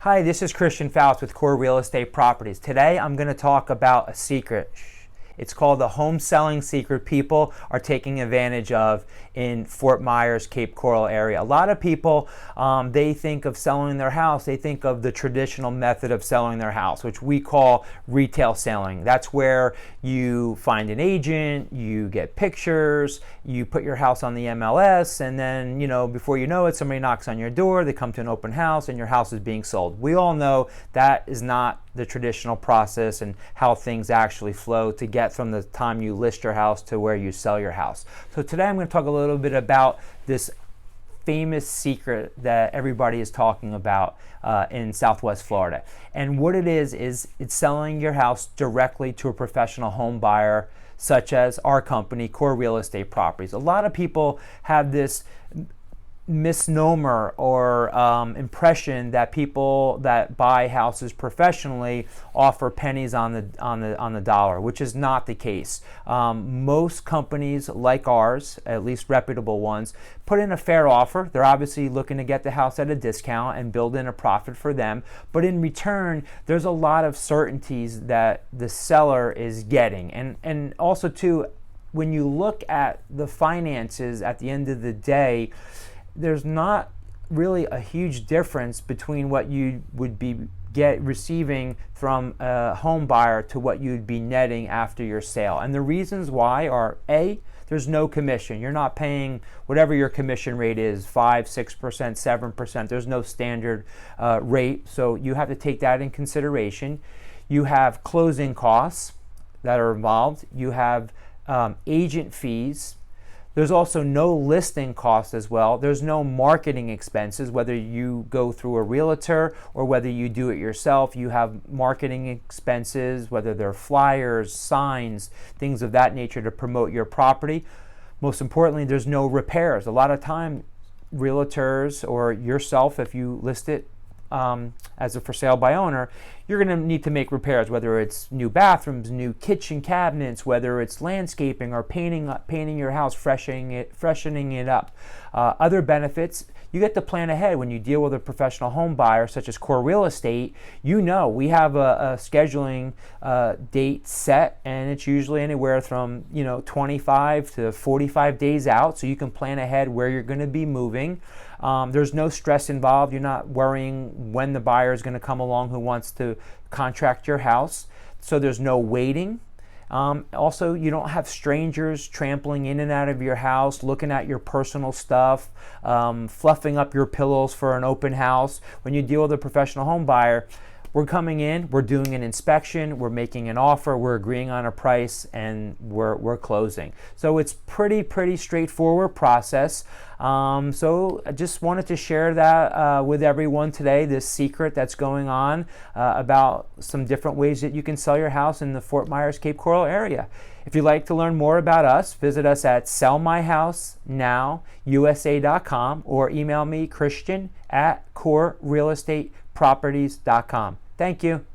Hi, this is Christian Faust with Core Real Estate Properties. Today I'm going to talk about a secret. It's called the home selling secret people are taking advantage of in Fort Myers, Cape Coral area. A lot of people, they think of selling their house, they think of the traditional method of selling their house, which we call retail selling. That's where you find an agent, you get pictures, you put your house on the MLS, and then, before you know it, somebody knocks on your door, they come to an open house, and your house is being sold. We all know that is not the traditional process and how things actually flow to get from the time you list your house to where you sell your house. So today I'm going to talk a little bit about this famous secret that everybody is talking about in Southwest Florida. And what it is it's selling your house directly to a professional home buyer, such as our company, Core Real Estate Properties. A lot of people have this misnomer or impression that people that buy houses professionally offer pennies on the dollar, which is not the case. Most companies like ours, at least reputable ones, put in a fair offer. They're obviously looking to get the house at a discount and build in a profit for them, but in return there's a lot of certainties that the seller is getting. And also too, when you look at the finances at the end of the day, there's not really a huge difference between what you would be receiving from a home buyer to what you'd be netting after your sale. And the reasons why are: A, there's no commission. You're not paying whatever your commission rate is, 5%, 6%, 7%. There's no standard rate, so you have to take that in consideration. You have closing costs that are involved. You have agent fees. There's also no listing cost as well. There's no marketing expenses, whether you go through a realtor or whether you do it yourself. You have marketing expenses, whether they're flyers, signs, things of that nature to promote your property. Most importantly, there's no repairs. A lot of time, realtors or yourself, if you list it as a for sale by owner, you're going to need to make repairs, whether it's new bathrooms, new kitchen cabinets, whether it's landscaping or painting your house, freshening it up. Other benefits, you get to plan ahead when you deal with a professional home buyer such as Core Real Estate. We have a scheduling date set, and it's usually anywhere from 25 to 45 days out, so you can plan ahead where you're going to be moving. There's no stress involved. You're not worrying when the buyer is going to come along who wants to contract your house. So there's no waiting. Also, you don't have strangers trampling in and out of your house, looking at your personal stuff, fluffing up your pillows for an open house. When you deal with a professional home buyer, we're coming in, we're doing an inspection, we're making an offer, we're agreeing on a price, and we're closing. So it's pretty straightforward process. So I just wanted to share that with everyone today, this secret that's going on about some different ways that you can sell your house in the Fort Myers, Cape Coral area. If you'd like to learn more about us, visit us at sellmyhousenowusa.com or email me, Christian@corerealestateproperties.com. Thank you.